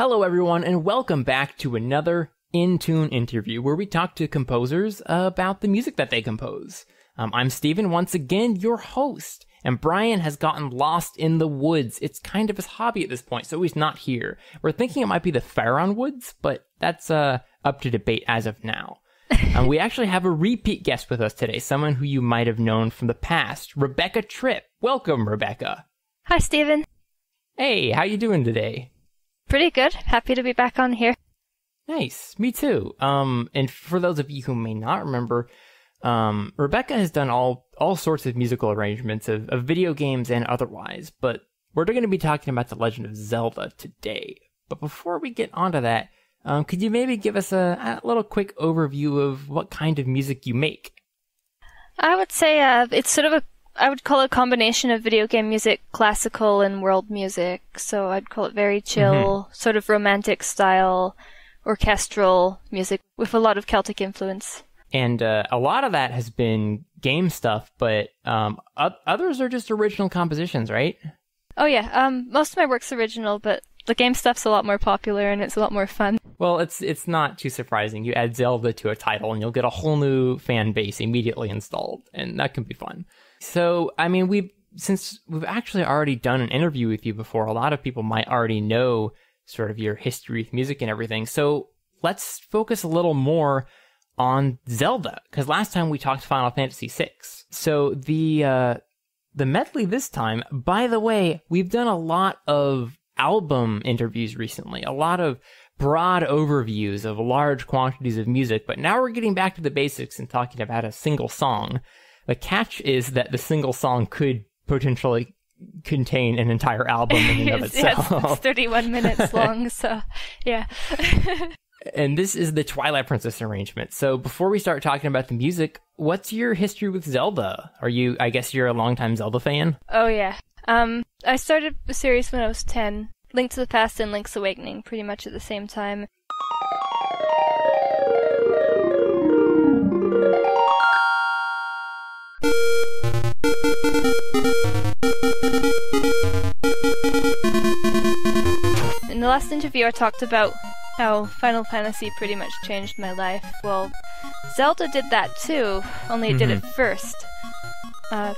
Hello, everyone, and welcome back to another In Tune interview where we talk to composers about the music that they compose. I'm Steven, once again, your host, and Brian has gotten lost in the woods. It's kind of his hobby at this point, so he's not here. We're thinking it might be the Faron Woods, but that's up to debate as of now. We actually have a repeat guest with us today, someone who you might have known from the past, Rebecca Tripp. Welcome, Rebecca. Hi, Steven. Hey, how you doing today? Pretty good. Happy to be back on here. Nice. Me too. And for those of you who may not remember, Rebecca has done all sorts of musical arrangements of video games and otherwise, but we're going to be talking about The Legend of Zelda today. But before we get onto that, could you maybe give us a little quick overview of what kind of music you make? I would say it's sort of I would call it a combination of video game music, classical, and world music. So I'd call it very chill, sort of romantic style, orchestral music with a lot of Celtic influence. And a lot of that has been game stuff, but others are just original compositions, right? Oh yeah, most of my work's original, but the game stuff's a lot more popular and it's a lot more fun. Well, it's not too surprising. You add Zelda to a title and you'll get a whole new fan base immediately installed, and that can be fun. So, I mean, since we've actually already done an interview with you before, a lot of people might already know sort of your history with music and everything. So let's focus a little more on Zelda, because last time we talked Final Fantasy VI. So the medley this time, by the way, we've done a lot of album interviews recently, a lot of broad overviews of large quantities of music, but now we're getting back to the basics and talking about a single song. The catch is that the single song could potentially contain an entire album in and of itself. It's 31 minutes long, so yeah. And this is the Twilight Princess arrangement. So before we start talking about the music, what's your history with Zelda? I guess you're a longtime Zelda fan? Oh yeah. I started the series when I was 10. Link to the Past and Link's Awakening pretty much at the same time. In the last interview I talked about how Final Fantasy pretty much changed my life. Well, Zelda did that too, only it did it first. I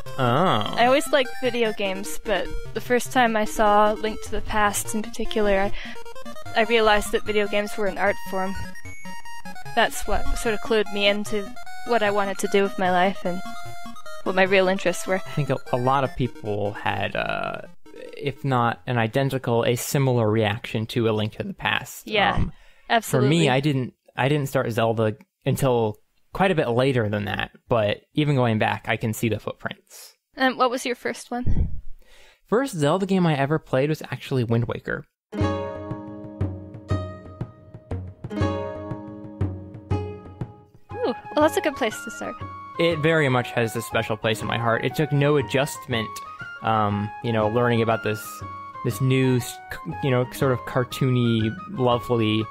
always liked video games, but the first time I saw Link to the Past in particular, I realized that video games were an art form. That's what sort of clued me into what I wanted to do with my life and what my real interests were. I think a lot of people had, if not an identical, a similar reaction to A Link to the Past. Yeah, absolutely. For me, I didn't start Zelda until quite a bit later than that, but even going back, I can see the footprints. What was your first one? First Zelda game I ever played was actually Wind Waker. Ooh, well, that's a good place to start. It very much has a special place in my heart. It took no adjustment, learning about this new, sort of cartoony, lovely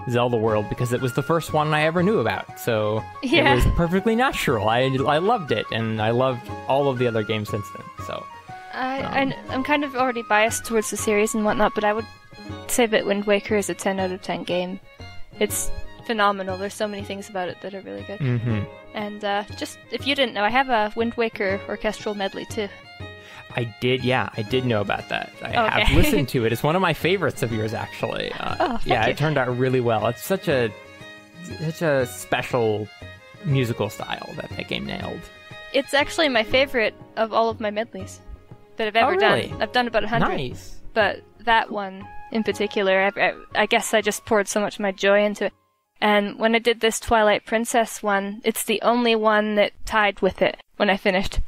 Zelda world, because it was the first one I ever knew about. So yeah. It was perfectly natural. I loved it, and I loved all of the other games since then. So I'm kind of already biased towards the series and whatnot, but I would say that Wind Waker is a 10 out of 10 game. It's phenomenal. There's so many things about it that are really good. Mm-hmm. And just, if you didn't know, I have a Wind Waker Orchestral Medley too. I did know about that. I have listened to it. It's one of my favorites of yours, actually. Thank you. It turned out really well. It's such a special musical style that game nailed. It's actually my favorite of all of my medleys that I've ever done. I've done about 100. Nice. But that one in particular, I guess I just poured so much of my joy into it. And when I did this Twilight Princess one, it's the only one that tied with it when I finished.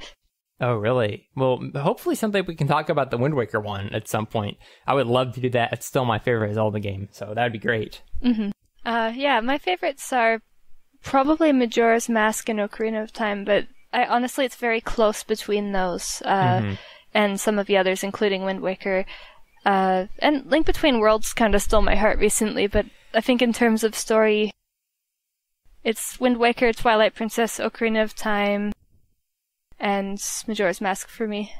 Oh, really? Well, hopefully someday we can talk about the Wind Waker one at some point. I would love to do that. It's still my favorite Zelda game, so that would be great. Mm-hmm. My favorites are probably Majora's Mask and Ocarina of Time, but honestly, it's very close between those and some of the others, including Wind Waker. And Link Between Worlds kind of stole my heart recently, but I think in terms of story, it's Wind Waker, Twilight Princess, Ocarina of Time, and Majora's Mask for me.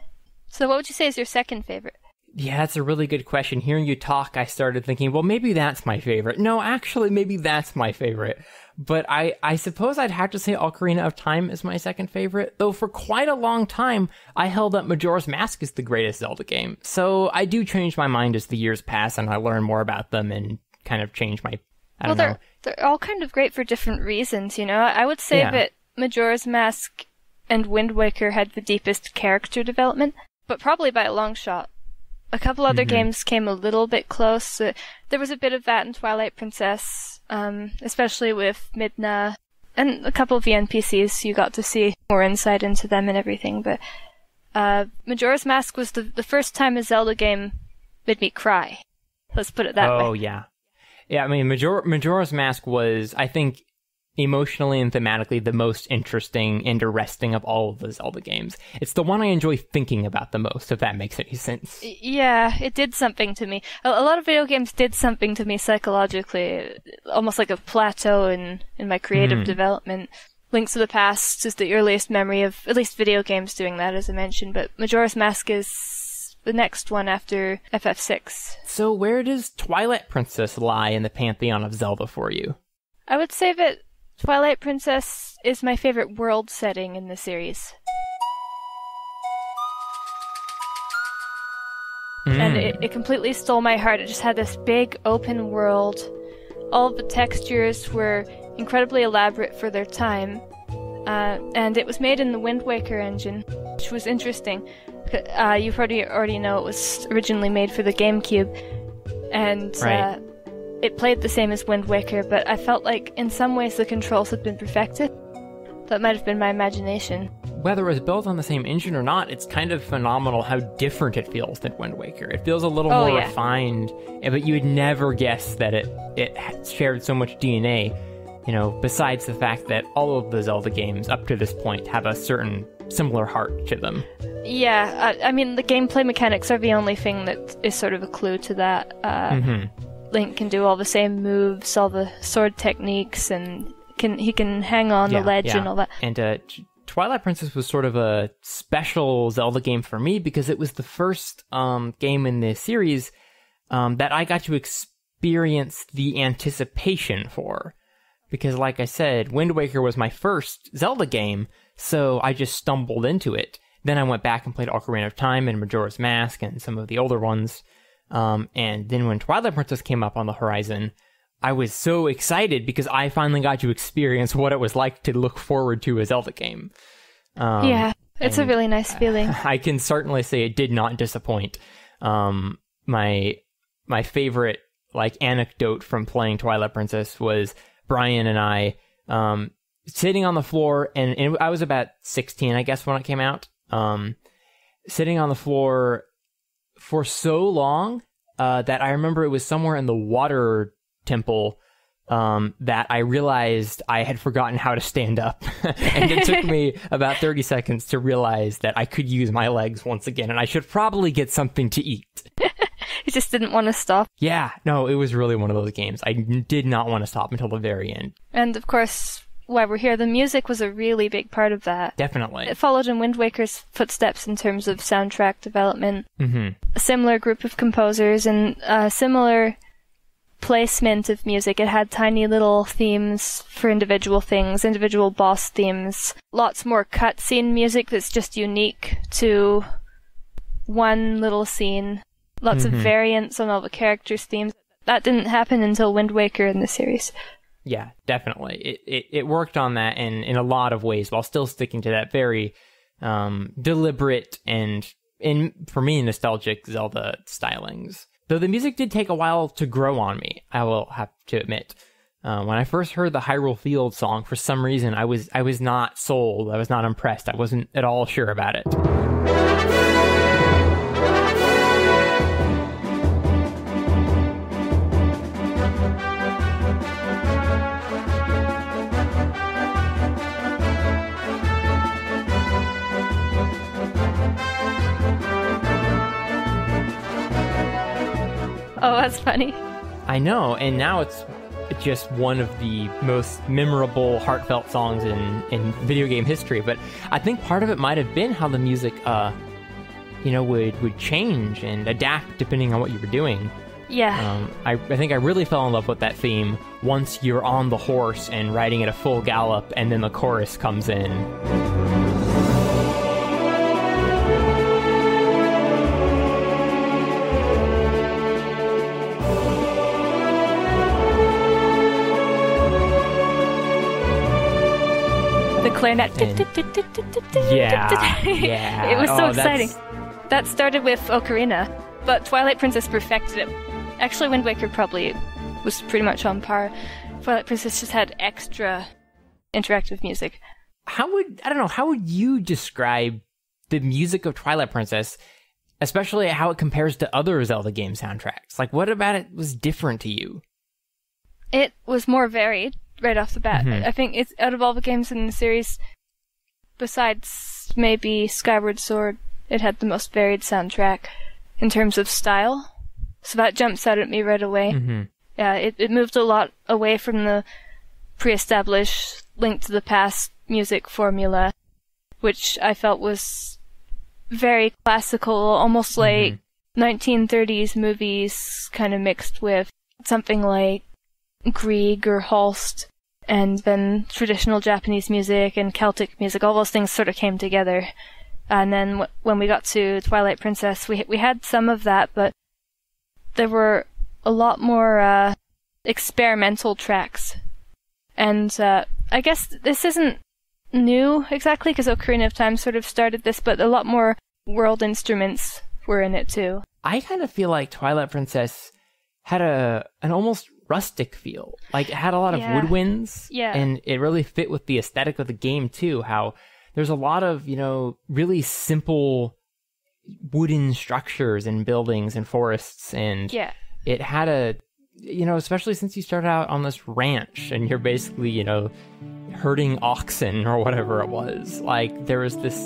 So what would you say is your second favorite? Yeah, that's a really good question. Hearing you talk, I started thinking, well, maybe that's my favorite. No, actually, maybe that's my favorite. But I suppose I'd have to say Ocarina of Time is my second favorite, though for quite a long time, I held up Majora's Mask as the greatest Zelda game. So I do change my mind as the years pass and I learn more about them and kind of change my, I don't know. They're all kind of great for different reasons, you know? I would say that Majora's Mask and Wind Waker had the deepest character development, but probably by a long shot. A couple other games came a little bit close. There was a bit of that in Twilight Princess, especially with Midna, and a couple of the NPCs. You got to see more insight into them and everything. But Majora's Mask was the first time a Zelda game made me cry. Let's put it that way. Oh, yeah. Yeah, I mean, Majora's Mask was, I think, emotionally and thematically the most interesting and arresting of all of the Zelda games. It's the one I enjoy thinking about the most, if that makes any sense. Yeah, it did something to me. A lot of video games did something to me psychologically, almost like a plateau in my creative development. Links to the Past is the earliest memory of at least video games doing that, as I mentioned, but Majora's Mask is the next one after FF6. So where does Twilight Princess lie in the pantheon of Zelda for you? I would say that Twilight Princess is my favorite world setting in the series. And it completely stole my heart. It just had this big open world. All of the textures were incredibly elaborate for their time. And it was made in the Wind Waker engine, which was interesting. You already know it was originally made for the GameCube. And right. It played the same as Wind Waker, but I felt like in some ways the controls had been perfected. That might have been my imagination. Whether it was built on the same engine or not, it's kind of phenomenal how different it feels than Wind Waker. It feels a little more refined, but you would never guess that it shared so much DNA, you know, besides the fact that all of the Zelda games up to this point have a certain similar heart to them. Yeah, I mean, the gameplay mechanics are the only thing that is sort of a clue to that. Link can do all the same moves, all the sword techniques, and he can hang on the ledge and all that. And Twilight Princess was sort of a special Zelda game for me because it was the first game in the series that I got to experience the anticipation for. Because like I said, Wind Waker was my first Zelda game, so I just stumbled into it. Then I went back and played Ocarina of Time and Majora's Mask and some of the older ones. And then when Twilight Princess came up on the horizon, I was so excited because I finally got to experience what it was like to look forward to a Zelda game. Yeah, it's a really nice feeling. I can certainly say it did not disappoint. My favorite anecdote from playing Twilight Princess was Brian and I sitting on the floor, and I was about 16, I guess, when it came out. Sitting on the floor for so long that I remember it was somewhere in the water temple that I realized I had forgotten how to stand up. And it took me about 30 seconds to realize that I could use my legs once again, and I should probably get something to eat. You just didn't want to stop. Yeah, no, it was really one of those games. I did not want to stop until the very end. And of course, while we're here, the music was a really big part of that. Definitely. It followed in Wind Waker's footsteps in terms of soundtrack development. A similar group of composers and a similar placement of music. It had tiny little themes for individual things, individual boss themes. Lots more cutscene music that's just unique to one little scene. Lots of variants on all the characters' themes. That didn't happen until Wind Waker in the series. Yeah, definitely. It worked on that in a lot of ways while still sticking to that very deliberate and, for me, nostalgic Zelda stylings. Though the music did take a while to grow on me, I will have to admit. When I first heard the Hyrule Field song, for some reason, I was not sold. I was not impressed. I wasn't at all sure about it. Oh, that's funny. I know, and now it's just one of the most memorable, heartfelt songs in video game history. But I think part of it might have been how the music would change and adapt depending on what you were doing. Yeah. I think I really fell in love with that theme once you're on the horse and riding at a full gallop, and then the chorus comes in. The clarinet. Yeah. It was so exciting. That started with Ocarina, but Twilight Princess perfected it. Actually, Wind Waker probably was pretty much on par. Twilight Princess just had extra interactive music. How would you describe the music of Twilight Princess, especially how it compares to other Zelda game soundtracks? Like, what about it was different to you? It was more varied right off the bat. Mm-hmm. I think it's out of all the games in the series, besides maybe Skyward Sword, it had the most varied soundtrack in terms of style. So that jumps out at me right away. Mm-hmm. Yeah, it moved a lot away from the pre-established Link to the Past music formula, which I felt was very classical, almost like 1930s movies kind of mixed with something like Grieg or Holst, and then traditional Japanese music and Celtic music. All those things sort of came together. And then when we got to Twilight Princess, we had some of that, but there were a lot more experimental tracks. And I guess this isn't new exactly, because Ocarina of Time sort of started this, but a lot more world instruments were in it too. I kind of feel like Twilight Princess had an almost rustic feel. Like, it had a lot of woodwinds, and it really fit with the aesthetic of the game too, how there's a lot of, really simple wooden structures and buildings and forests, and it had especially since you started out on this ranch and you're basically, herding oxen or whatever it was. Like, there was this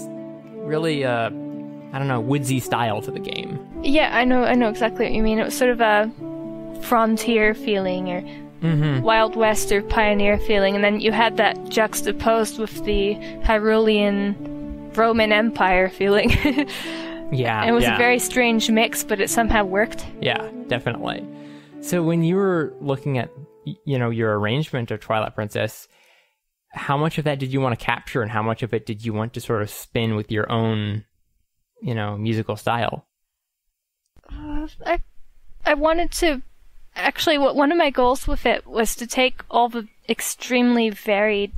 really, woodsy style to the game. Yeah, I know exactly what you mean. It was sort of a frontier feeling, or Wild West or pioneer feeling, and then you had that juxtaposed with the Hyrulean Roman Empire feeling. Yeah. It was a very strange mix, but it somehow worked. Yeah, definitely. So when you were looking at, your arrangement of Twilight Princess, how much of that did you want to capture, and how much of it did you want to sort of spin with your own, musical style? I wanted to... Actually, one of my goals with it was to take all the extremely varied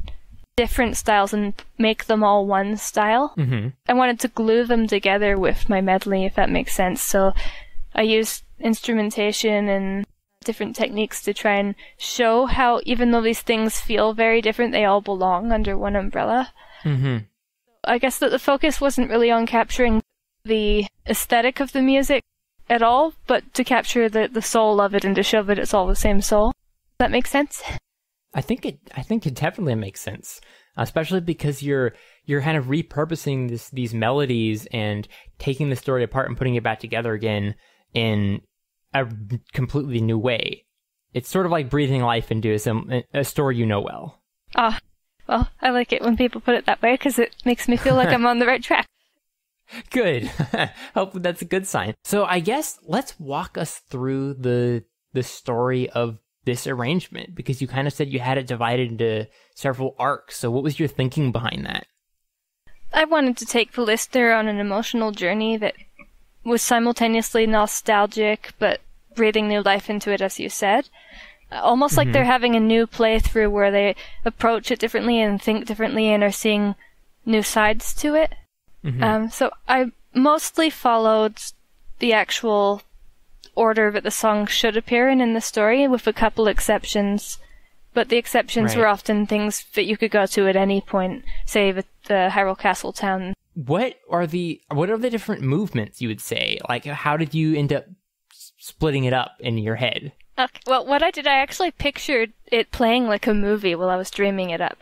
different styles and make them all one style. Mm-hmm. I wanted to glue them together with my medley, if that makes sense. So I used instrumentation and different techniques to try and show how, even though these things feel very different, they all belong under one umbrella. Mm-hmm. I guess that the focus wasn't really on capturing the aesthetic of the music at all, but to capture the soul of it and to show that it's all the same soul. Does that make sense? I think it definitely makes sense, especially because you're kind of repurposing these melodies and taking the story apart and putting it back together again in a completely new way. It's sort of like breathing life into a story well. Ah, well, I like it when people put it that way, because it makes me feel like I'm on the right track. Good. Hopefully that's a good sign. So I guess let's walk us through the story of this arrangement, because you kind of said you had it divided into several arcs. So what was your thinking behind that? I wanted to take the listener on an emotional journey that was simultaneously nostalgic, but breathing new life into it, as you said. Almost like they're having a new playthrough where they approach it differently and think differently and are seeing new sides to it. Mm-hmm. So I mostly followed the actual order that the song should appear in the story, with a couple exceptions. But the exceptions were often things that you could go to at any point, say the Hyrule Castle town. What are the different movements, you would say? Like, how did you end up splitting it up in your head? Okay. Well, what I did, I actually pictured it playing like a movie while I was dreaming it up.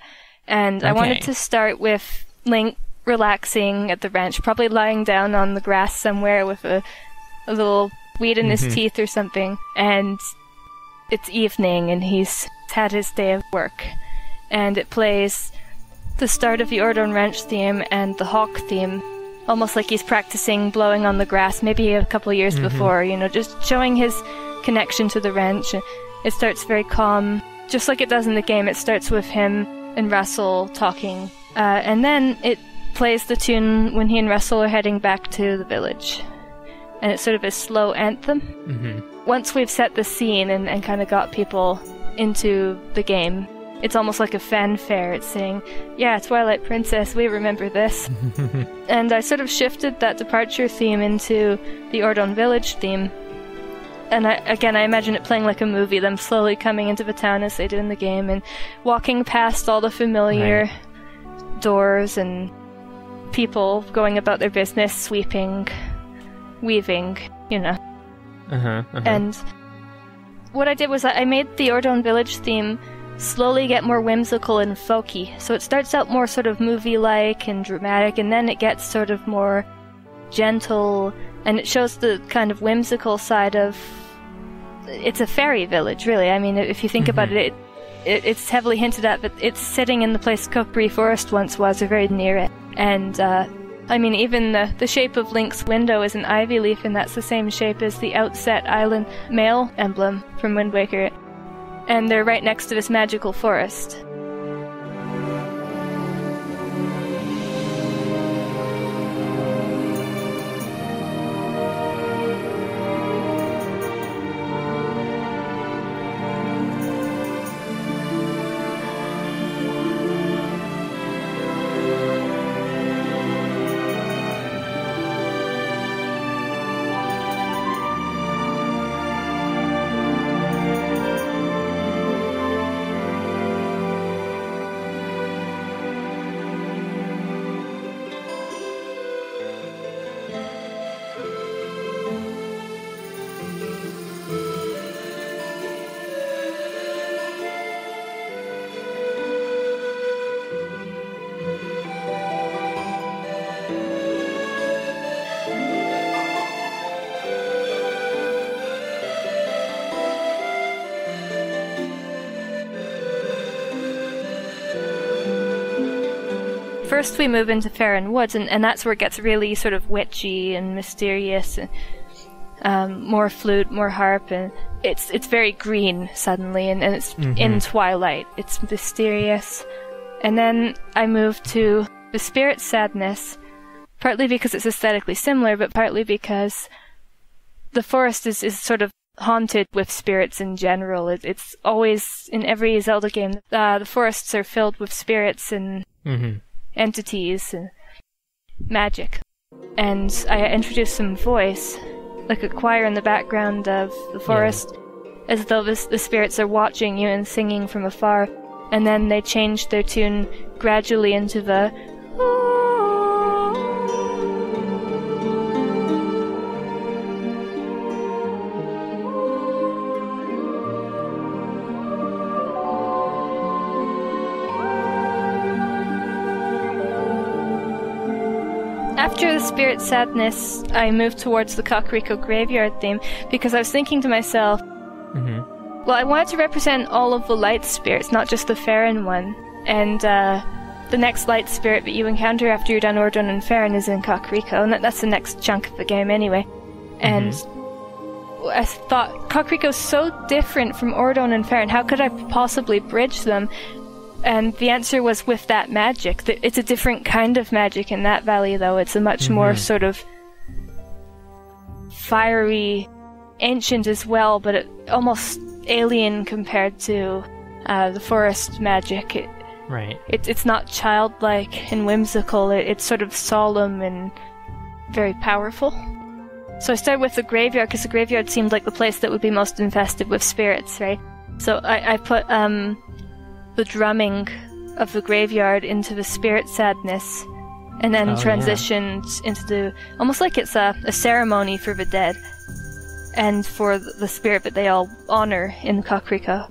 And I wanted to start with Link relaxing at the ranch, probably lying down on the grass somewhere with a little weed in his teeth or something. And it's evening and he's had his day of work. And it plays the start of the Ordon Ranch theme and the Hawk theme almost like he's practicing blowing on the grass, maybe a couple of years before, just showing his connection to the wrench. It starts very calm, just like it does in the game. It starts with him and Russell talking, and then it plays the tune when he and Russell are heading back to the village. And it's sort of a slow anthem. Once we've set the scene and kind of got people into the game, it's almost like a fanfare. It's saying, yeah, Twilight Princess, we remember this. And I sort of shifted that departure theme into the Ordon Village theme. And I imagine it playing like a movie, them slowly coming into the town as they do in the game, and walking past all the familiar doors and people going about their business, sweeping, weaving, And what I did was I made the Ordon Village theme slowly get more whimsical and folky. So it starts out more sort of movie-like and dramatic, and then it gets sort of more gentle, and it shows the kind of whimsical side of... It's a fairy village, really. I mean, if you think about it, it's heavily hinted at, but it's sitting in the place Kukri Forest once was, or very near it. And, I mean, even the shape of Link's window is an ivy leaf, and that's the same shape as the Outset Island male emblem from Wind Waker. And they're right next to this magical forest. First we move into Farron Woods, and that's where it gets really sort of witchy and mysterious, and more flute, more harp, and it's very green suddenly, and it's in Twilight. It's mysterious. And then I move to the Spirit Sadness, partly because it's aesthetically similar, but partly because the forest is sort of haunted with spirits in general. It's always, in every Zelda game, the forests are filled with spirits and entities and magic. And I introduced some voice, like a choir in the background of the forest, as though the spirits are watching you and singing from afar. And then they change their tune gradually into the After the Spirit Sadness, I moved towards the Kakariko Graveyard theme, because I was thinking to myself, well, I wanted to represent all of the light spirits, not just the Farron one. And the next light spirit that you encounter after you're done Ordon and Farron is in Kakariko, and that's the next chunk of the game anyway. And I thought, Kakariko's so different from Ordon and Farron, how could I possibly bridge them? And the answer was with that magic. It's a different kind of magic in that valley, though. It's a much more sort of fiery, ancient as well, but almost alien compared to the forest magic. It's not childlike and whimsical. It's sort of solemn and very powerful. So I started with the graveyard, because the graveyard seemed like the place that would be most infested with spirits, right? So I put the drumming of the graveyard into the Spirit Sadness, and then transitioned into the... almost like it's a ceremony for the dead, and for the spirit that they all honor in Kakariko.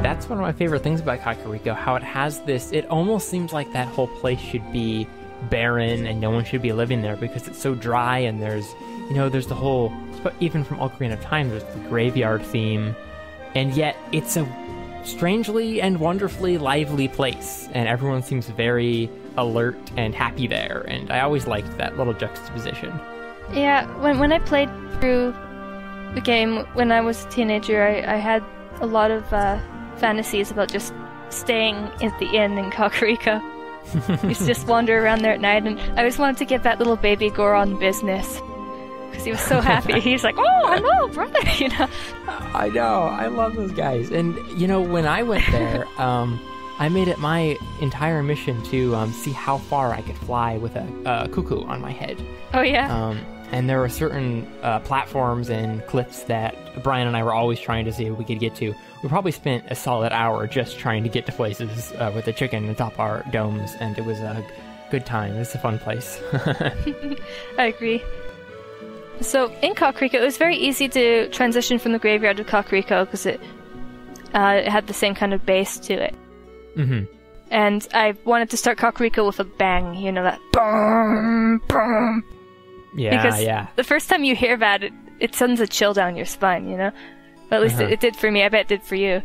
That's that's one of my favorite things about Kakariko, how it has this, it almost seems like that whole place should be barren and no one should be living there because it's so dry, and there's the whole, even from Ocarina of Time, there's the graveyard theme, and yet it's a strangely and wonderfully lively place, and everyone seems very alert and happy there, and I always liked that little juxtaposition. Yeah, when I played through the game when I was a teenager, I had a lot of fantasies about just staying at the inn in Kakariko. Used to just wander around there at night, and I always wanted to give that little baby Goron business because he was so happy. He's like, "Oh, hello, brother," I know, I love those guys. And when I went there, I made it my entire mission to see how far I could fly with a cuckoo on my head. Oh yeah. And there were certain platforms and cliffs that Brian and I were always trying to see if we could get to. We probably spent a solid hour just trying to get to places with the chicken atop our domes, and it was a good time. It's a fun place. I agree. So in Kakariko, it was very easy to transition from the graveyard to Kakariko because it had the same kind of base to it. Mm-hmm. And I wanted to start Kakariko with a bang, that boom, boom. Yeah, because the first time you hear that, it sends a chill down your spine, But at least it did for me. I bet it did for you.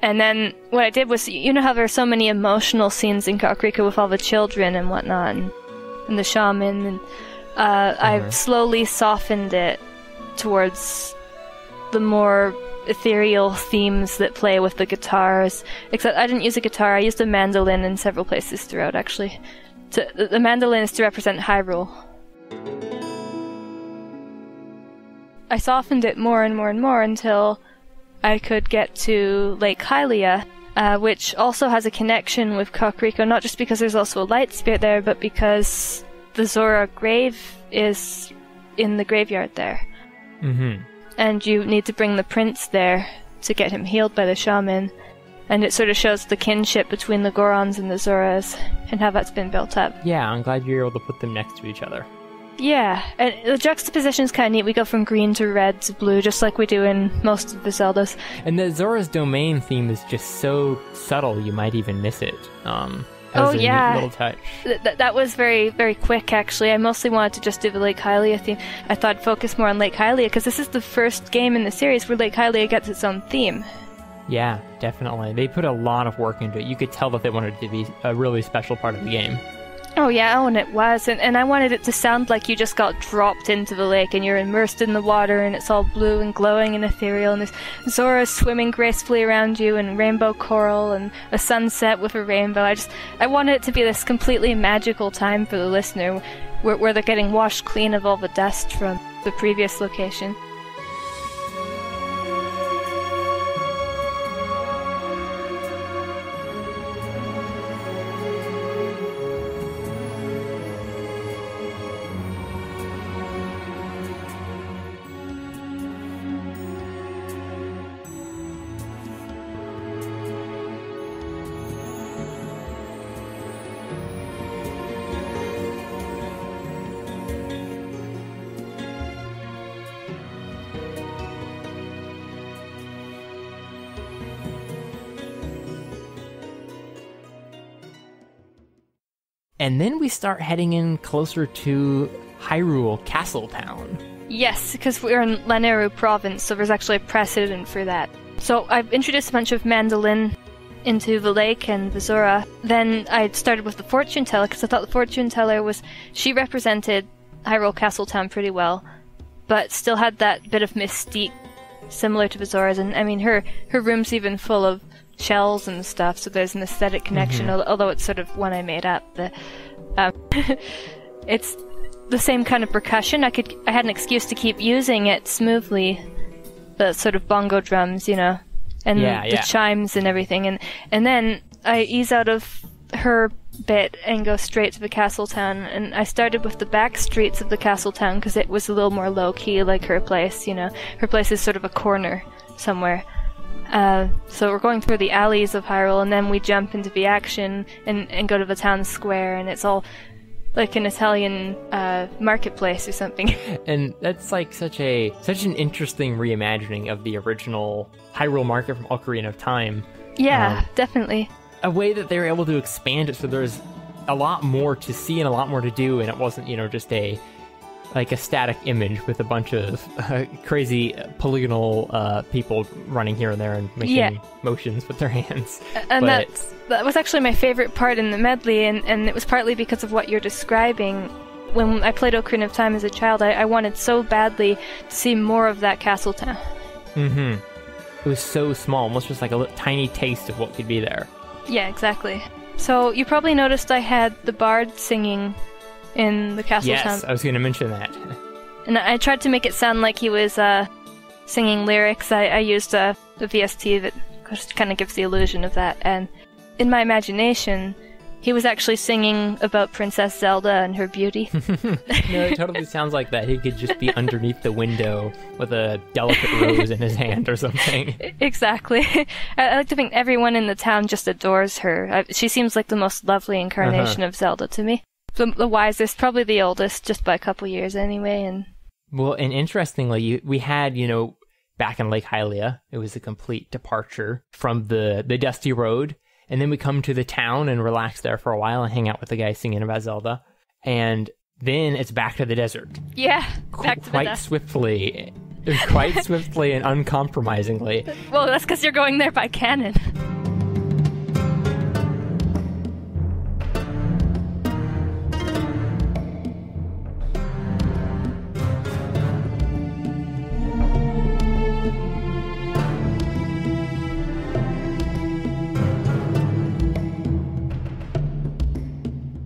And then what I did was, how there are so many emotional scenes in Kakariko with all the children and whatnot, and the shaman, and I slowly softened it towards the more ethereal themes that play with the guitars. Except I didn't use a guitar, I used a mandolin in several places throughout, actually. The mandolin is to represent Hyrule. I softened it more and more and more until I could get to Lake Hylia, which also has a connection with Kakariko, not just because there's also a light spirit there, but because the Zora grave is in the graveyard there. Mm-hmm. And you need to bring the prince there to get him healed by the shaman. And it sort of shows the kinship between the Gorons and the Zoras, and how that's been built up. Yeah, I'm glad you're able to put them next to each other. Yeah, and the juxtaposition is kind of neat. We go from green to red to blue, just like we do in most of the Zeldas. And the Zora's Domain theme is just so subtle, you might even miss it. As a neat little touch. That was very, very quick, actually. I mostly wanted to just do the Lake Hylia theme. I thought I'd focus more on Lake Hylia, because this is the first game in the series where Lake Hylia gets its own theme. Yeah, definitely. They put a lot of work into it. You could tell that they wanted it to be a really special part of the game. Oh yeah, and it was. And I wanted it to sound like you just got dropped into the lake and you're immersed in the water and it's all blue and glowing and ethereal and there's Zora swimming gracefully around you and rainbow coral and a sunset with a rainbow. I wanted it to be this completely magical time for the listener where they're getting washed clean of all the dust from the previous location. And then we start heading in closer to Hyrule Castle Town. Yes, because we're in Lanayru province, so there's actually a precedent for that. So I've introduced a bunch of mandolin into the lake and the Zora. Then I started with the fortune teller, because I thought the fortune teller she represented Hyrule Castle Town pretty well, but still had that bit of mystique similar to the Zora's. And I mean, her room's even full of shells and stuff, so there's an aesthetic connection, although it's sort of one I made up. It's the same kind of percussion. I had an excuse to keep using it smoothly, the sort of bongo drums, and the chimes and everything, and then I ease out of her bit and go straight to the castle town. And I started with the back streets of the castle town because it was a little more low key, like her place. Her place is sort of a corner somewhere. So we're going through the alleys of Hyrule, and then we jump into the action and go to the town square, and it's all like an Italian marketplace or something. And that's like such an interesting reimagining of the original Hyrule market from Ocarina of Time. Yeah, definitely. A way that they were able to expand it so there's a lot more to see and a lot more to do, and it wasn't, just a static image with a bunch of crazy polygonal people running here and there and making motions with their hands. And that was actually my favorite part in the medley, and it was partly because of what you're describing. When I played Ocarina of Time as a child, I wanted so badly to see more of that castle town. Mm-hmm. It was so small, almost just like a tiny taste of what could be there. Yeah, exactly. So you probably noticed I had the bard singing in the castle town. Yes, I was going to mention that. And I tried to make it sound like he was singing lyrics. I used the VST that kind of gives the illusion of that. And in my imagination, he was actually singing about Princess Zelda and her beauty. No, it totally sounds like that. He could just be underneath the window with a delicate rose in his hand or something. Exactly. I like to think everyone in the town just adores her. She seems like the most lovely incarnation of Zelda to me. The wisest, probably the oldest, just by a couple years anyway. Well, and interestingly, we had, back in Lake Hylia, it was a complete departure from the dusty road. And then we come to the town and relax there for a while and hang out with the guy singing about Zelda. And then it's back to the desert. Yeah, back to the desert. Quite swiftly and uncompromisingly. Well, that's because you're going there by cannon.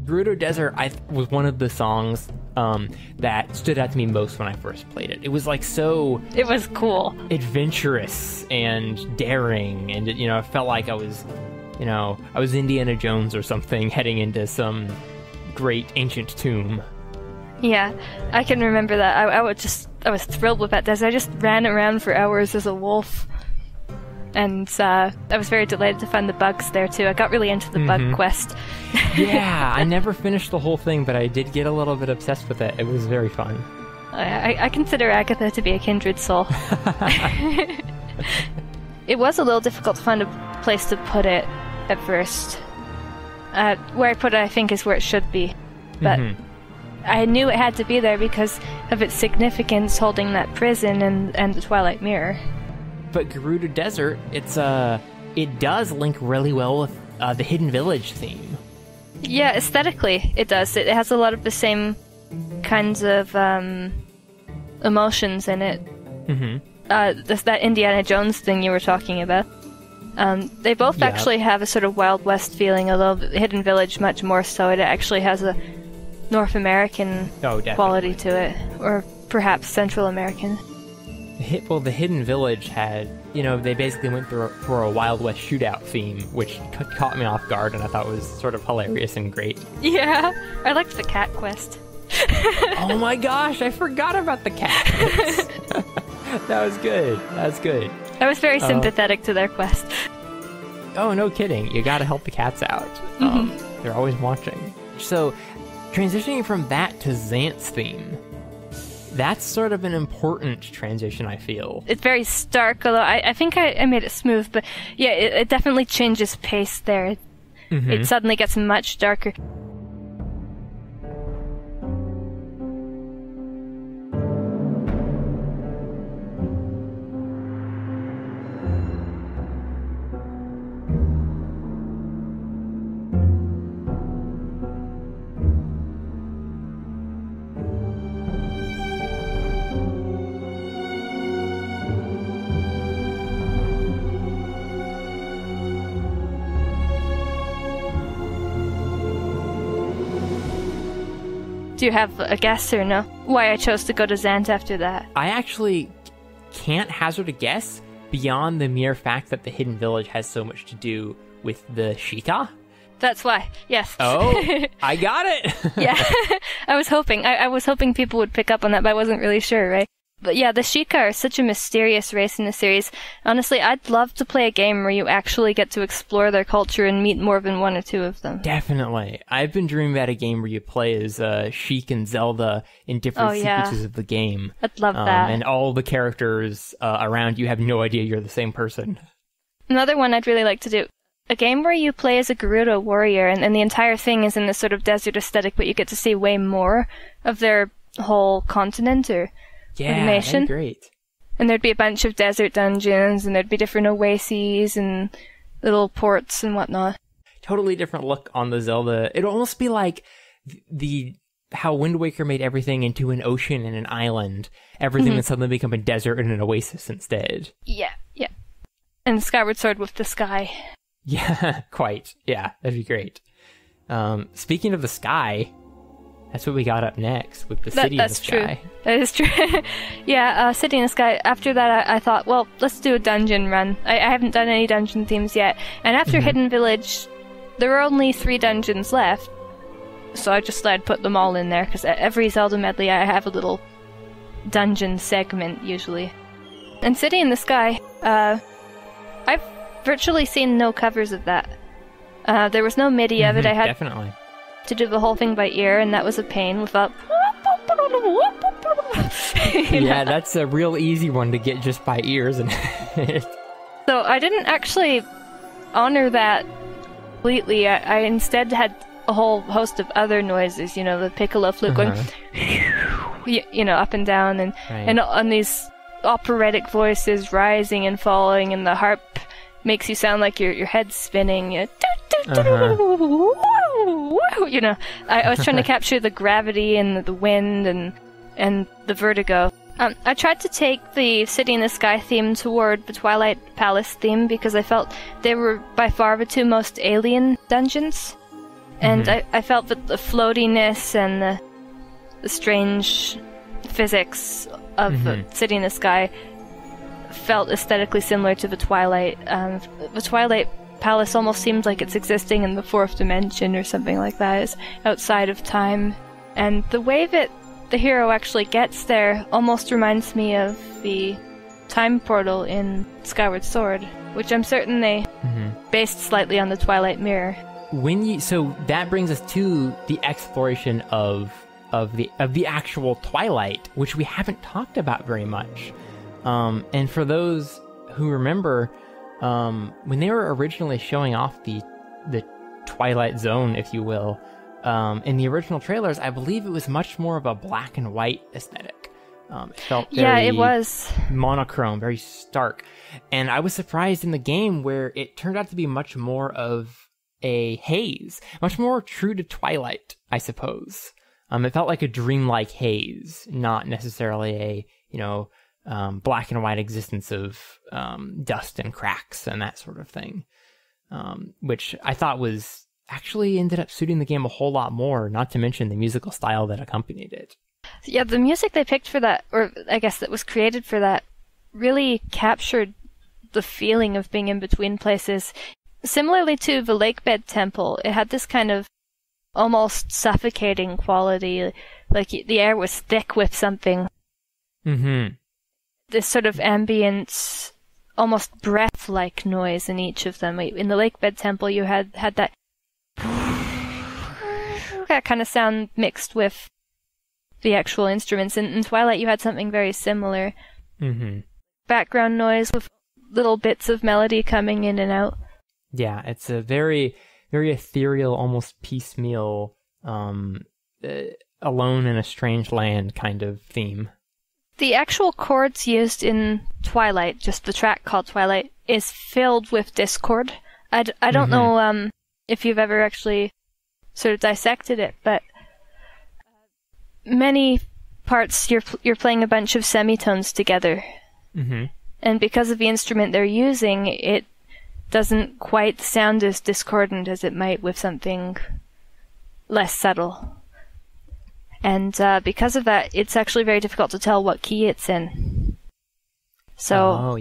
Gerudo Desert was one of the songs that stood out to me most when I first played it. It was It was cool. Adventurous and daring, and it felt like I was Indiana Jones or something heading into some great ancient tomb. Yeah, I can remember that. I was thrilled with that desert. I just ran around for hours as a wolf. And I was very delighted to find the bugs there, too. I got really into the bug quest. Yeah, I never finished the whole thing, but I did get a little bit obsessed with it. It was very fun. I consider Agatha to be a kindred soul. It was a little difficult to find a place to put it at first. Where I put it, I think, is where it should be. But I knew it had to be there because of its significance holding that prison and the Twilight Mirror. But Gerudo Desert, it does link really well with the Hidden Village theme. Yeah, aesthetically it does. It has a lot of the same kinds of emotions in it. That Indiana Jones thing you were talking about. They both actually have a sort of Wild West feeling, although the Hidden Village much more so. It actually has a North American quality to it, or perhaps Central American. Well, the Hidden Village had, they basically went for a Wild West shootout theme, which caught me off guard, and I thought was sort of hilarious and great. Yeah, I liked the cat quest. Oh my gosh, I forgot about the cat quest. That was good. I was very sympathetic to their quest. Oh, no kidding. You gotta help the cats out. They're always watching. So, transitioning from that to Xanth's theme, that's sort of an important transition, I feel. It's very stark, although I think I made it smooth, but yeah, it definitely changes pace there. It suddenly gets much darker. Do you have a guess or no? Why I chose to go to Xanth after that? I actually can't hazard a guess beyond the mere fact that the Hidden Village has so much to do with the Sheikah. That's why, yes. Oh, I got it! Yeah, I was hoping. I was hoping people would pick up on that, but I wasn't really sure, right? But yeah, the Sheikah are such a mysterious race in the series. Honestly, I'd love to play a game where you actually get to explore their culture and meet more than one or two of them. Definitely. I've been dreaming about a game where you play as Sheik and Zelda in different sequences of the game. I'd love that. And all the characters around you have no idea you're the same person. Another one I'd really like to do. A game where you play as a Gerudo warrior, and the entire thing is in this sort of desert aesthetic, but you get to see way more of their whole continent or nation. That'd be great. And there'd be a bunch of desert dungeons, and there'd be different oases and little ports and whatnot. Totally different look on the Zelda. It'd almost be like how Wind Waker made everything into an ocean and an island. Everything would suddenly become a desert and an oasis instead. Yeah. And Skyward Sword with the sky. Yeah, quite. Yeah, that'd be great. Speaking of the sky, that's what we got up next with the City in the Sky. That is true. Yeah, City in the Sky. After that, I thought, well, let's do a dungeon run. I haven't done any dungeon themes yet. And after Hidden Village, there were only 3 dungeons left. So I just thought I'd put them all in there, because every Zelda medley I have a little dungeon segment, usually. And City in the Sky, I've virtually seen no covers of that. There was no MIDI of it. I had definitely to do the whole thing by ear, and that was a pain without... Yeah, that's a real easy one to get just by ear, isn't it? So I didn't actually honor that completely. I instead had a whole host of other noises, the piccolo flute going, up and down, and on these operatic voices rising and falling, and the harp makes you sound like your head's spinning. I was trying to capture the gravity and the wind and the vertigo. I tried to take the City in the Sky theme toward the Twilight Palace theme because I felt they were by far the 2 most alien dungeons. And I felt that the floatiness and the strange physics of the City in the Sky felt aesthetically similar to the Twilight. The Twilight Palace almost seemed like it's existing in the 4th dimension or something like that. It's outside of time. And the way that the hero actually gets there almost reminds me of the time portal in Skyward Sword, which I'm certain they based slightly on the Twilight Mirror. So that brings us to the exploration of the actual Twilight, which we haven't talked about very much. And for those who remember, when they were originally showing off the Twilight Zone, if you will, in the original trailers, I believe it was much more of a black and white aesthetic. It felt very it was monochrome, very stark. And I was surprised in the game where it turned out to be much more of a haze, much more true to Twilight, I suppose. It felt like a dreamlike haze, not necessarily a, black and white existence of dust and cracks and that sort of thing, which I thought was actually ended up suiting the game a whole lot more, not to mention the musical style that accompanied it. Yeah, the music they picked for that, or I guess that was created for that, really captured the feeling of being in between places. Similarly to the Lakebed Temple, it had this kind of almost suffocating quality, like the air was thick with something. This sort of ambient, almost breath-like noise in each of them. In the Lakebed Temple, you had that kind of sound mixed with the actual instruments. In Twilight, you had something very similar. Background noise with little bits of melody coming in and out. Yeah, it's a very, very ethereal, almost piecemeal, alone in a strange land kind of theme. The actual chords used in Twilight, just the track called Twilight, is filled with discord. I don't know if you've ever actually sort of dissected it, but many parts you're playing a bunch of semitones together. And because of the instrument they're using, it doesn't quite sound as discordant as it might with something less subtle. And because of that, it's actually very difficult to tell what key it's in. So,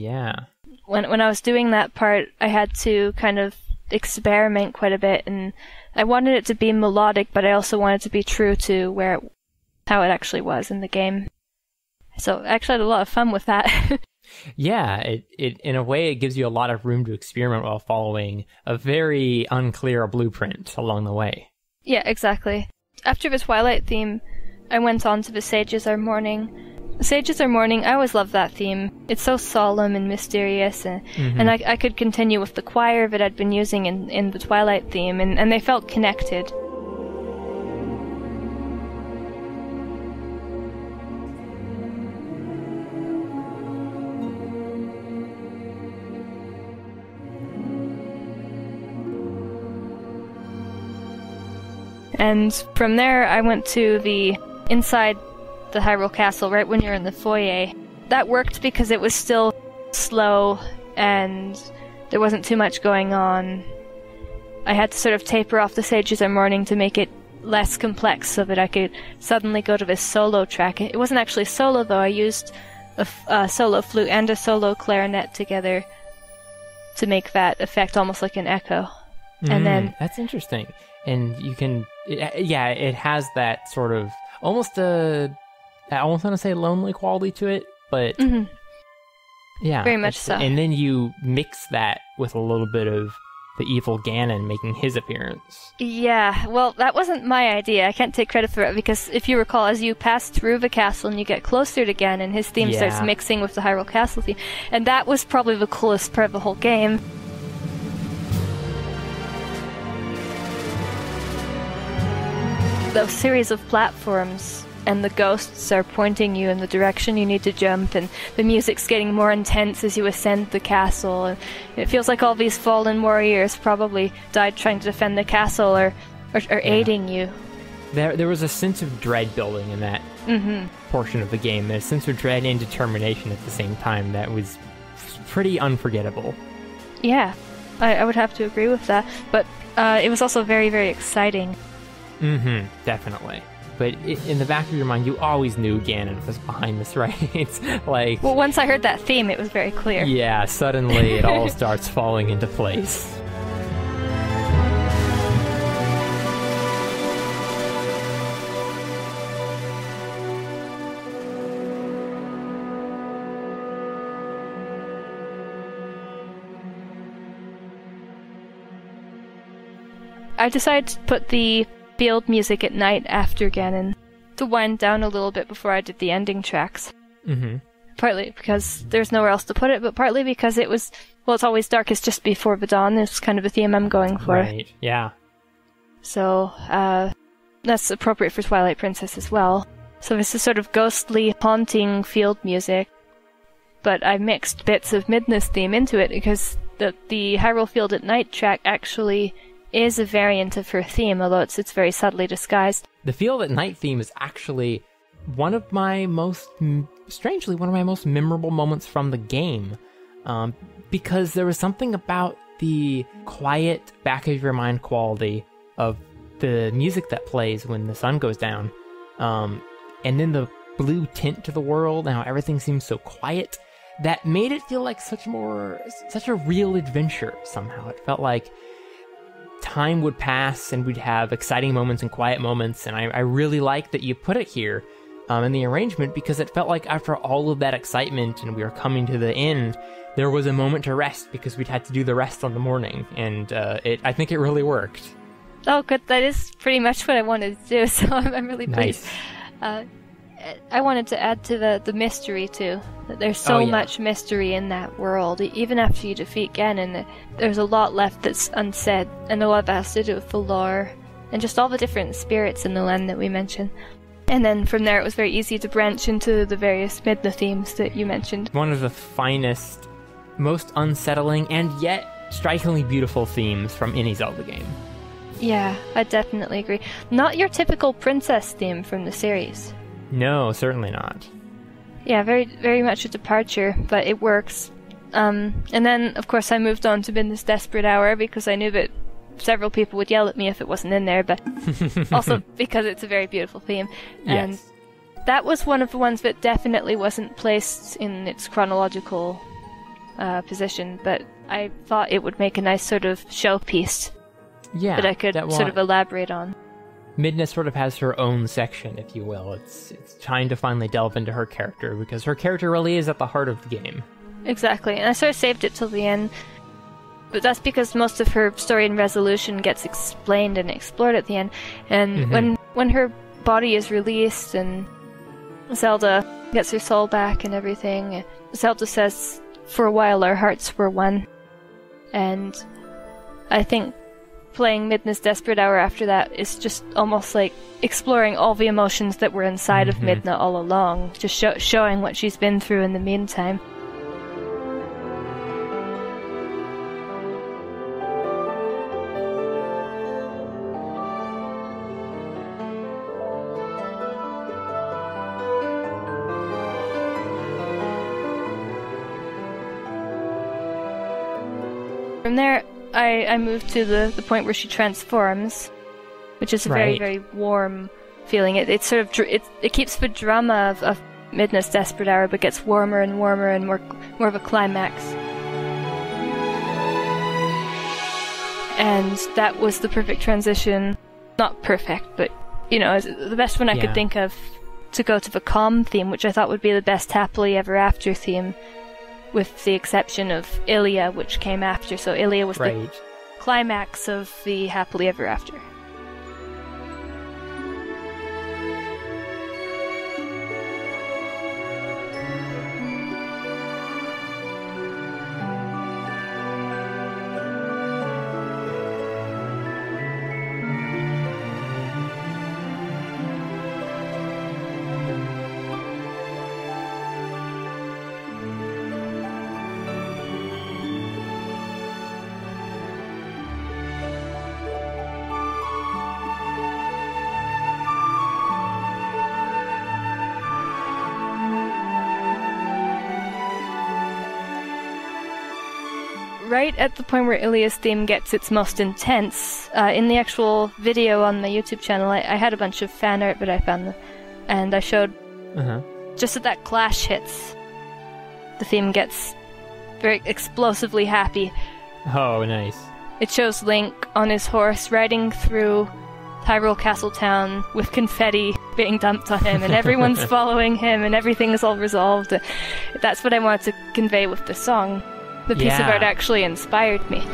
when I was doing that part, I had to kind of experiment quite a bit, and I wanted it to be melodic, but I also wanted to be true to how it actually was in the game. So I actually had a lot of fun with that. Yeah, it in a way, it gives you a lot of room to experiment while following a very unclear blueprint along the way. Yeah, exactly. After the Twilight theme, I went on to the Sages Are Mourning. Sages Are Mourning, I always love that theme. It's so solemn and mysterious, and I could continue with the choir that I'd been using in the Twilight theme, and they felt connected. And from there, I went to the inside the Hyrule Castle, right when you're in the foyer. That worked because it was still slow and there wasn't too much going on. I had to sort of taper off the Sages Are Mourning to make it less complex so that I could suddenly go to this solo track. It wasn't actually solo, though. I used a solo flute and a solo clarinet together to make that effect almost like an echo. And then that's interesting. And you can, it has that sort of almost I almost want to say lonely quality to it, but yeah, very much so. And then you mix that with a little bit of the evil Ganon making his appearance. Yeah, well, that wasn't my idea. I can't take credit for it because if you recall, as you pass through the castle and you get closer to Ganon, his theme starts mixing with the Hyrule Castle theme, and that was probably the coolest part of the whole game. Those series of platforms and the ghosts are pointing you in the direction you need to jump, and the music's getting more intense as you ascend the castle, and it feels like all these fallen warriors probably died trying to defend the castle or aiding you. There was a sense of dread building in that portion of the game. There's a sense of dread and determination at the same time that was pretty unforgettable. Yeah, I would have to agree with that, but it was also very, very exciting. Definitely. But in the back of your mind, you always knew Ganon was behind this, right? It's like... Well, once I heard that theme, it was very clear. Yeah, suddenly it all starts falling into place. I decided to put the field music at night after Ganon to wind down a little bit before I did the ending tracks. Partly because there's nowhere else to put it, but partly because it was, well, it's always darkest just before the dawn is kind of a theme I'm going for. Right, yeah. So, that's appropriate for Twilight Princess as well. So this is sort of ghostly, haunting field music, but I mixed bits of Midna's theme into it because the Hyrule Field at Night track actually is a variant of her theme, although it's very subtly disguised. The Field at Night theme is actually one of my most memorable moments from the game, because there was something about the quiet, back-of-your-mind quality of the music that plays when the sun goes down, and then the blue tint to the world, and how everything seems so quiet, that made it feel like such a real adventure somehow. It felt like time would pass and we'd have exciting moments and quiet moments, and I really like that you put it here in the arrangement, because it felt like after all of that excitement and we were coming to the end, there was a moment to rest because we'd had to do the rest on the morning, and I think it really worked. Oh, good. That is pretty much what I wanted to do, so I'm really pleased. Nice. I wanted to add to the mystery, too. There's so much mystery in that world. Even after you defeat Ganon, there's a lot left that's unsaid, and a lot that has to do with the lore, and just all the different spirits in the land that we mentioned. And then from there, it was very easy to branch into the various Midna themes that you mentioned. One of the finest, most unsettling, and yet strikingly beautiful themes from any Zelda game. Yeah, I definitely agree. Not your typical princess theme from the series. No, certainly not. Yeah, very, very much a departure, but it works. And then, of course, I moved on to Midna's Desperate Hour because I knew that several people would yell at me if it wasn't in there, but also because it's a very beautiful theme. And yes. That was one of the ones that definitely wasn't placed in its chronological position, but I thought it would make a nice sort of showpiece that I could sort of elaborate on. Midna sort of has her own section, if you will. It's trying to finally delve into her character, because her character really is at the heart of the game. Exactly, and I sort of saved it till the end. But that's because most of her story and resolution gets explained and explored at the end. And when her body is released and Zelda gets her soul back and everything, Zelda says, "For a while our hearts were one." And I think playing Midna's Desperate Hour after that is just almost like exploring all the emotions that were inside of Midna all along, just showing what she's been through in the meantime. From there, I moved to the point where she transforms, which is a very, very warm feeling. It sort of it keeps the drama of Midna's Desperate Hour, but gets warmer and warmer and more of a climax. And that was the perfect transition. Not perfect, but the best one I could think of to go to the calm theme, which I thought would be the best happily ever after theme, with the exception of Ilia, which came after. So Ilia was the climax of the happily ever after. Right at the point where Ilia's theme gets its most intense, in the actual video on my YouTube channel, I had a bunch of fan art that I found, and I showed just as that clash hits, the theme gets very explosively happy. Oh, nice. It shows Link on his horse riding through Hyrule Castle Town with confetti being dumped on him, and everyone's following him, and everything is all resolved. That's what I wanted to convey with the song. The piece of art actually inspired me.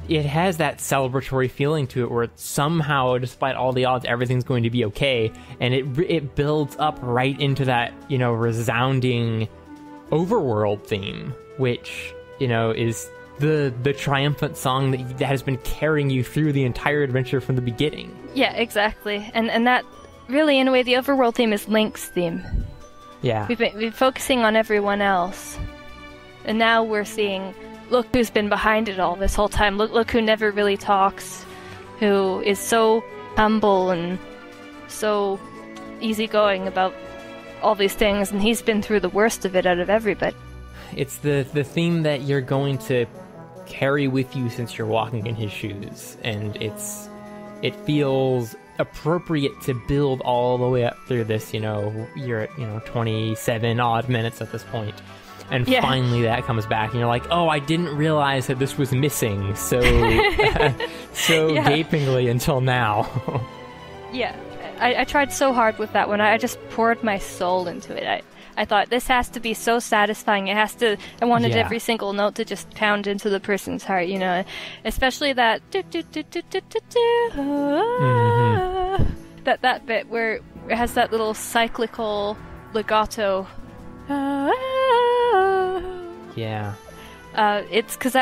It has that celebratory feeling to it, where somehow, despite all the odds, everything's going to be okay, and it builds up right into that resounding overworld theme, which is the triumphant song that has been carrying you through the entire adventure from the beginning. Yeah, exactly, and that really, in a way, the overworld theme is Link's theme. Yeah, we've been focusing on everyone else, and now we're seeing. Look who's been behind it all this whole time. Look who never really talks, who is so humble and so easygoing about all these things, and he's been through the worst of it out of everybody. It's the theme that you're going to carry with you since you're walking in his shoes, and it feels appropriate to build all the way up through this. You're at 27 odd minutes at this point. And finally that comes back, and you're like, oh, I didn't realize that this was missing so gapingly until now. I tried so hard with that one. I just poured my soul into it. I thought, this has to be so satisfying. I wanted every single note to just pound into the person's heart, especially that that bit where it has that little cyclical legato. It's because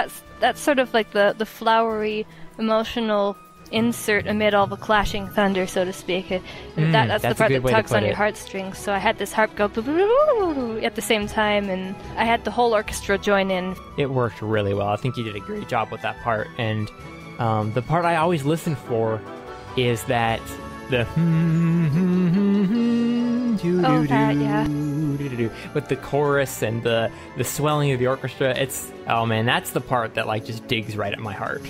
that's sort of like the flowery, emotional insert amid all the clashing thunder, so to speak. That's the part that tugs on your heartstrings. So I had this harp go at the same time, and I had the whole orchestra join in. It worked really well. I think you did a great job with that part. And the part I always listen for is that The Oh, that, yeah. with the chorus and the swelling of the orchestra. It's, oh man, that's the part that like just digs right at my heart.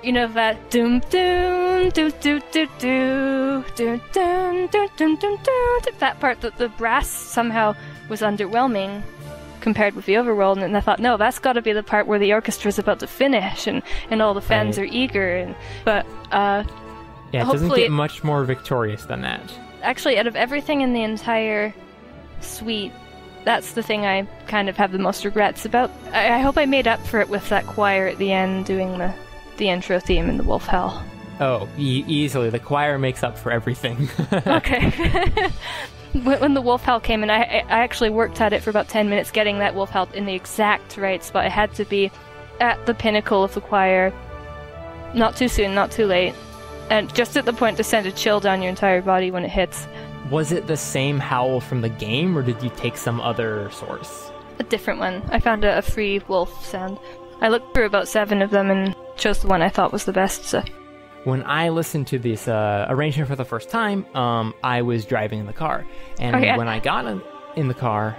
You know that doom doom doom doom doom doom doom doom doom doom doom doom, that part that the brass somehow was underwhelming compared with the overworld, and I thought, no, that's got to be the part where the orchestra's about to finish and all the fans are eager, but yeah, it doesn't get much more victorious than that. Actually, out of everything in the entire suite, that's the thing I kind of have the most regrets about. I hope I made up for it with that choir at the end doing the intro theme in the Wolf Howl. Oh, easily. The choir makes up for everything. Okay. When the Wolf Howl came in, I actually worked at it for about 10 minutes getting that Wolf Howl in the exact right spot. It had to be at the pinnacle of the choir. Not too soon, not too late. And just at the point to send a chill down your entire body when it hits. Was it the same howl from the game, or did you take some other source? A different one. I found a free wolf sound. I looked through about 7 of them and chose the one I thought was the best. So. When I listened to this arrangement for the first time, I was driving in the car. And when I got in the car,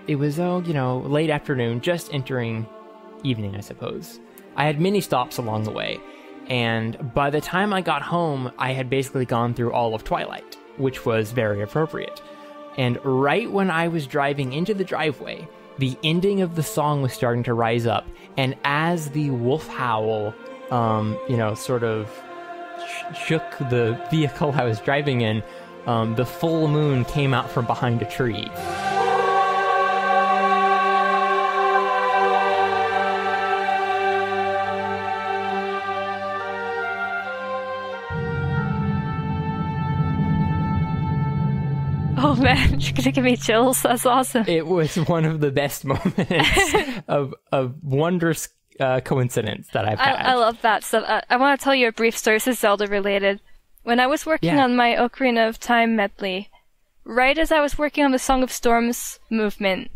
it was, late afternoon, just entering evening, I suppose. I had many stops along the way. And by the time I got home, I had basically gone through all of Twilight, which was very appropriate. And right when I was driving into the driveway, the ending of the song was starting to rise up, and as the wolf howl, sort of shook the vehicle I was driving in, the full moon came out from behind a tree. Oh man, you're gonna give me chills. That's awesome. It was one of the best moments of wondrous coincidence that I've had. I love that stuff. I want to tell you a brief story. This is Zelda related. When I was working on my Ocarina of Time medley, right as I was working on the Song of Storms movement,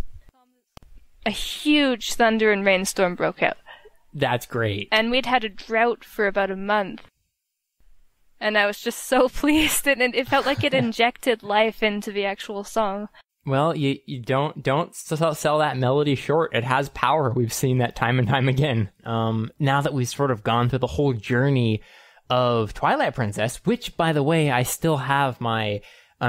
a huge thunder and rainstorm broke out. That's great. And we'd had a drought for about a month. And I was just so pleased, and it felt like it injected life into the actual song. Well, you don't sell that melody short. It has power. We've seen that time and time again. Now that we've sort of gone through the whole journey of Twilight Princess, which, by the way, I still have my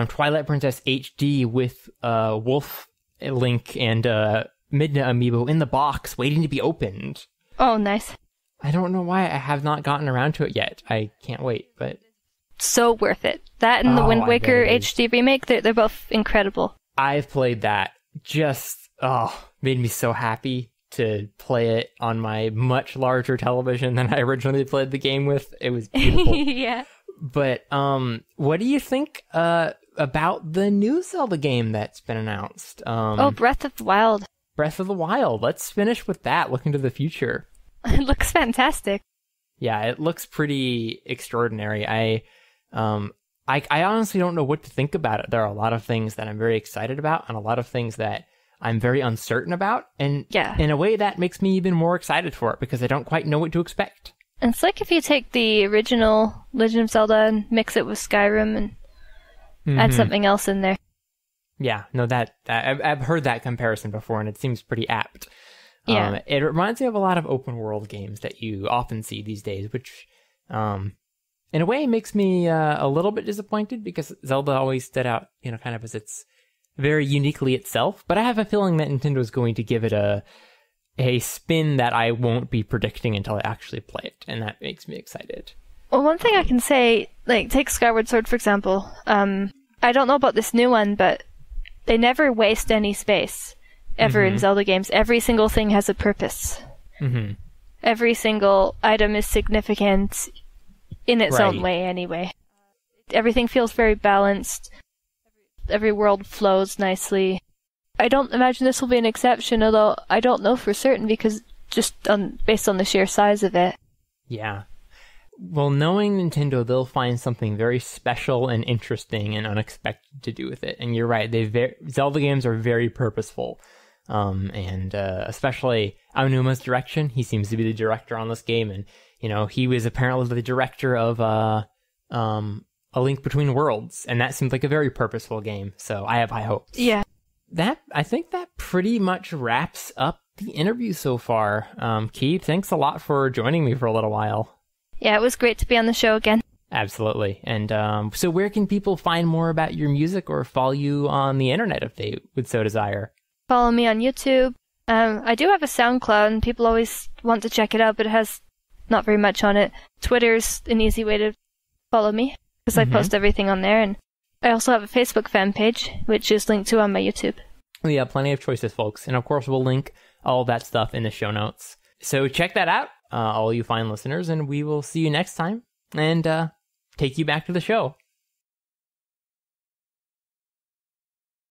Twilight Princess HD with Wolf Link and Midna amiibo in the box, waiting to be opened. Oh, nice. I don't know why I have not gotten around to it yet. I can't wait, but... So worth it. That and the Wind Waker HD remake, they're both incredible. I've played that. Made me so happy to play it on my much larger television than I originally played the game with. It was beautiful. Yeah. But what do you think about the new Zelda game that's been announced? Breath of the Wild. Breath of the Wild. Let's finish with that. Look into the future. It looks fantastic. Yeah, it looks pretty extraordinary. I honestly don't know what to think about it. There are a lot of things that I'm very excited about and a lot of things that I'm very uncertain about. And in a way that makes me even more excited for it because I don't quite know what to expect. It's like if you take the original Legend of Zelda and mix it with Skyrim and add something else in there. Yeah, no, I've heard that comparison before and it seems pretty apt. Yeah. It reminds me of a lot of open world games that you often see these days, which in a way makes me a little bit disappointed because Zelda always stood out, kind of as it's very uniquely itself. But I have a feeling that Nintendo's going to give it a spin that I won't be predicting until I actually play it, and that makes me excited. Well, one thing I can say, like, take Skyward Sword, for example. I don't know about this new one, but they never waste any space. Ever in Zelda games. Every single thing has a purpose. Mm-hmm. Every single item is significant in its own way, anyway. Everything feels very balanced. Every world flows nicely. I don't imagine this will be an exception, although I don't know for certain because based on the sheer size of it. Yeah. Well, knowing Nintendo, they'll find something very special and interesting and unexpected to do with it. And you're right, Zelda games are very purposeful. And especially Aonuma's direction. He seems to be the director on this game, and he was apparently the director of A Link Between Worlds, and that seems like a very purposeful game. So I have high hopes. Yeah. I think that pretty much wraps up the interview so far. Keith, thanks a lot for joining me for a little while. Yeah, it was great to be on the show again. Absolutely. And so where can people find more about your music or follow you on the internet if they would so desire? Follow me on YouTube. I do have a SoundCloud, and people always want to check it out, but it has not very much on it. Twitter's an easy way to follow me, because I post everything on there, and I also have a Facebook fan page, which is linked to on my YouTube. We have plenty of choices, folks, and of course we'll link all that stuff in the show notes. So check that out, all you fine listeners, and we will see you next time, and take you back to the show.